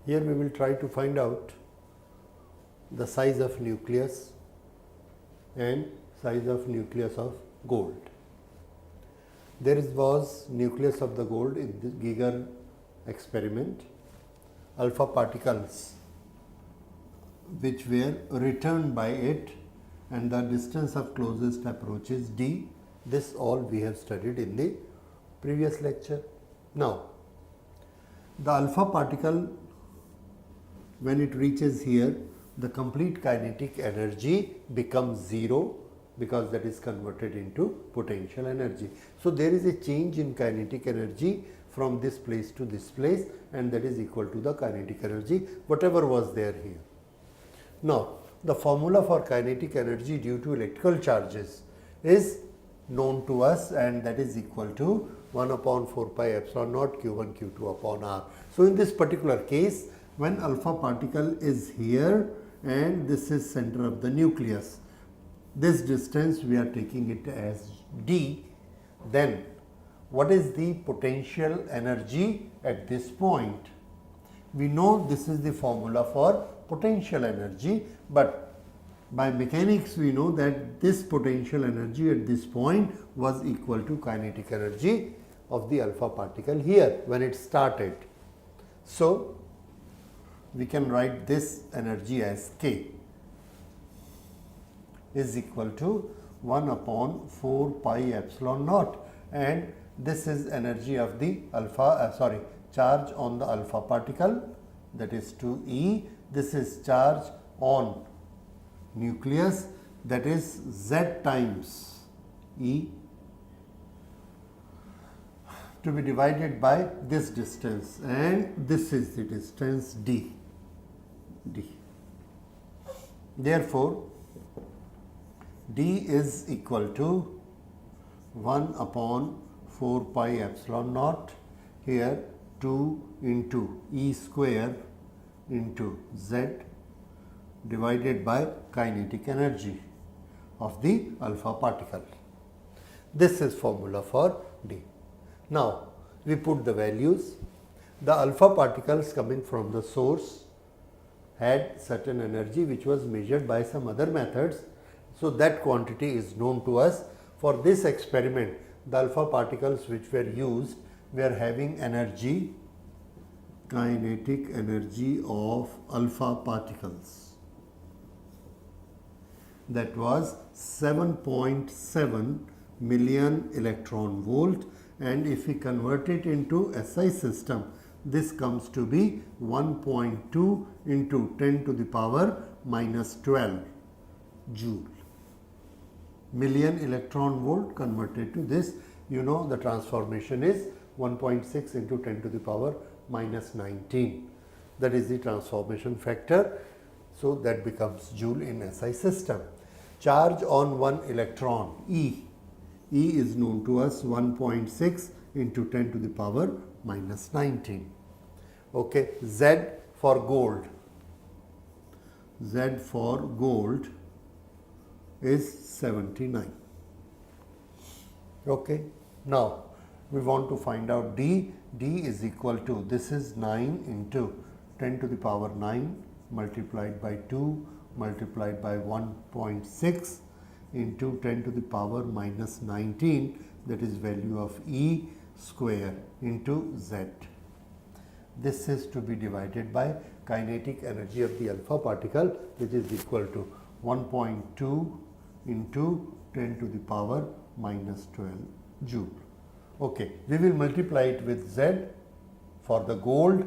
Here we will try to find out the size of nucleus and size of nucleus of gold. There was nucleus of the gold in the Geiger experiment. Alpha particles which were returned by it, and the distance of closest approach is d. This all we have studied in the previous lecture. Now, the alpha particle, when it reaches here, the complete kinetic energy becomes 0 because that is converted into potential energy. So, there is a change in kinetic energy from this place to this place, and that is equal to the kinetic energy whatever was there here. Now, the formula for kinetic energy due to electrical charges is known to us, and that is equal to 1 upon 4 pi epsilon naught q1 q2 upon r. So, in this particular case, when alpha particle is here and this is center of the nucleus, this distance we are taking it as d, then what is the potential energy at this point? We know this is the formula for potential energy, but by mechanics we know that this potential energy at this point was equal to kinetic energy of the alpha particle here when it started. So, we can write this energy as k is equal to 1 upon 4 pi epsilon naught, and this is energy of the alpha charge on the alpha particle, that is 2e. This is charge on nucleus, that is z times e, to be divided by this distance, and this is the distance d. Therefore, d is equal to 1 upon 4 pi epsilon naught, here 2 into e square into z divided by kinetic energy of the alpha particle. This is formula for d. Now, we put the values. The alpha particles coming from the source had certain energy which was measured by some other methods. So, that quantity is known to us. For this experiment, the alpha particles which were used were having energy, kinetic energy of alpha particles, that was 7.7 million electron volt, and if we convert it into SI system, this comes to be 1.2 into 10 to the power minus 12 joule. Million electron volt converted to this, you know the transformation is 1.6 into 10 to the power minus 19. That is the transformation factor. So, that becomes joule in SI system. Charge on one electron, E is known to us 1.6 into 10 to the power minus 19. Okay. Z for gold is 79. Okay. Now, we want to find out d. D is equal to, this is 9 into 10 to the power 9 multiplied by 2 multiplied by 1.6 into 10 to the power minus 19, that is value of E square into Z. This is to be divided by kinetic energy of the alpha particle, which is equal to 1.2 into 10 to the power minus 12 joule. Okay, we will multiply it with Z for the gold,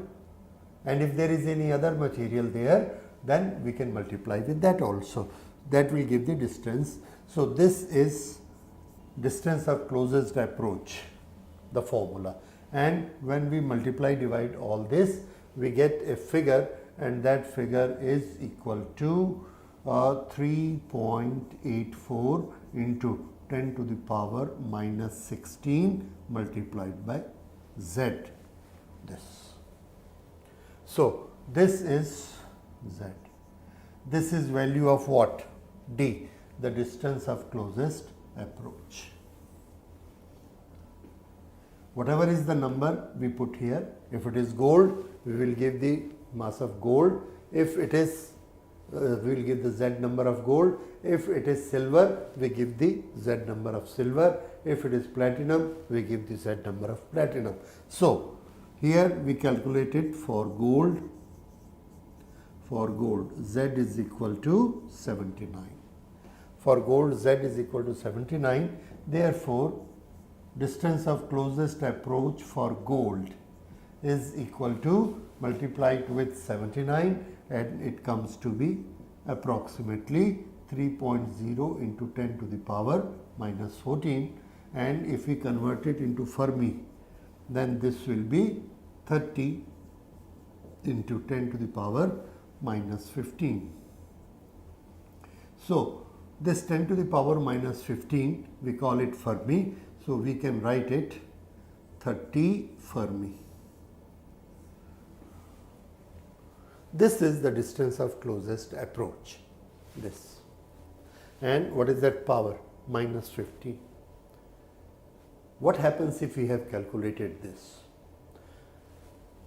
and if there is any other material there, then we can multiply with that also. That will give the distance. So, this is distance of closest approach, the formula, and when we multiply divide all this, we get a figure, and that figure is equal to 3.84 into 10 to the power minus 16 multiplied by Z, this. So, this is Z. This is value of what? D, the distance of closest approach. Whatever is the number we put here, if it is gold, we will give the mass of gold. If it is, we will give the Z number of gold. If it is silver, we give the Z number of silver. If it is platinum, we give the Z number of platinum. So, here we calculated for gold. For gold, Z is equal to 79. For gold, Z is equal to 79. Therefore, distance of closest approach for gold is equal to, multiply it with 79, and it comes to be approximately 3.0 into 10 to the power minus 14, and if we convert it into Fermi, then this will be 30 into 10 to the power minus 15. So, this 10 to the power minus 15, we call it Fermi. So, we can write it 30 Fermi. This is the distance of closest approach, this. And what is that power? Minus 15. What happens if we have calculated this?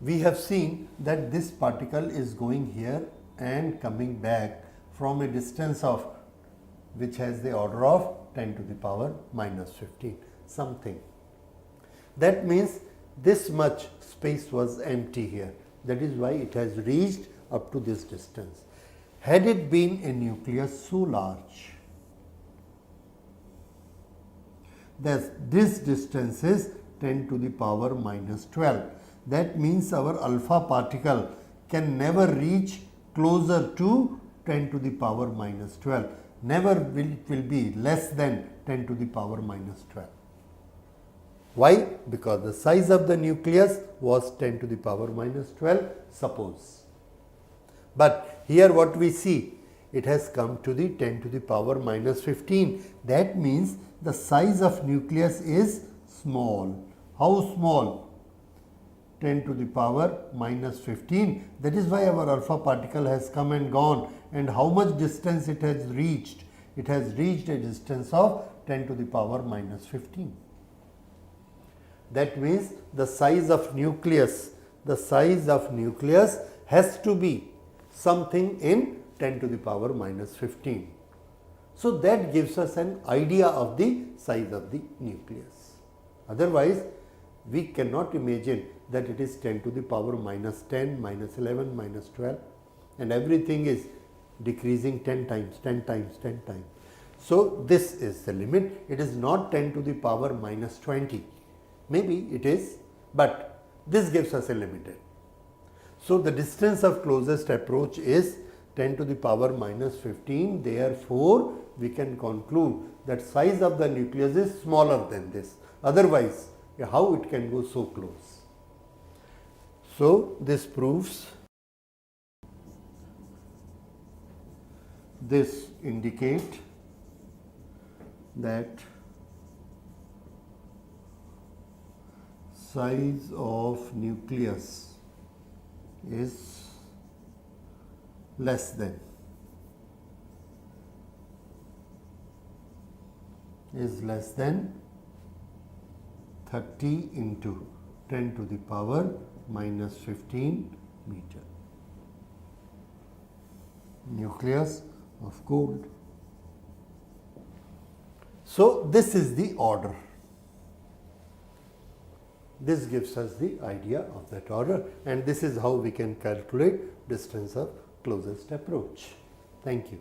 We have seen that this particle is going here and coming back from a distance of, which has the order of 10 to the power minus 15, something. That means this much space was empty here. That is why it has reached up to this distance. Had it been a nucleus so large, that this distance is 10 to the power minus 12. That means our alpha particle can never reach closer to 10 to the power minus 12. Never will be less than 10 to the power minus 12. Why? Because the size of the nucleus was 10 to the power minus 12, suppose. But here what we see, it has come to the 10 to the power minus 15. That means the size of nucleus is small. How small? 10 to the power minus 15. That is why our alpha particle has come and gone. And how much distance it has reached? It has reached a distance of 10 to the power minus 15. That means the size of nucleus has to be something in 10 to the power minus 15. So, that gives us an idea of the size of the nucleus. Otherwise, we cannot imagine that it is 10 to the power minus 10, minus 11, minus 12, and everything is decreasing 10 times, 10 times, 10 times. So, this is the limit. It is not 10 to the power minus 20. Maybe it is, but this gives us a limit. So, the distance of closest approach is 10 to the power minus 15. Therefore, we can conclude that size of the nucleus is smaller than this. Otherwise, how it can go so close? So, this proves, this indicate that size of nucleus is less than 30 into 10 to the power minus 15 meter. Nucleus of gold. So, this is the order. This gives us the idea of that order, and this is how we can calculate distance of closest approach. Thank you.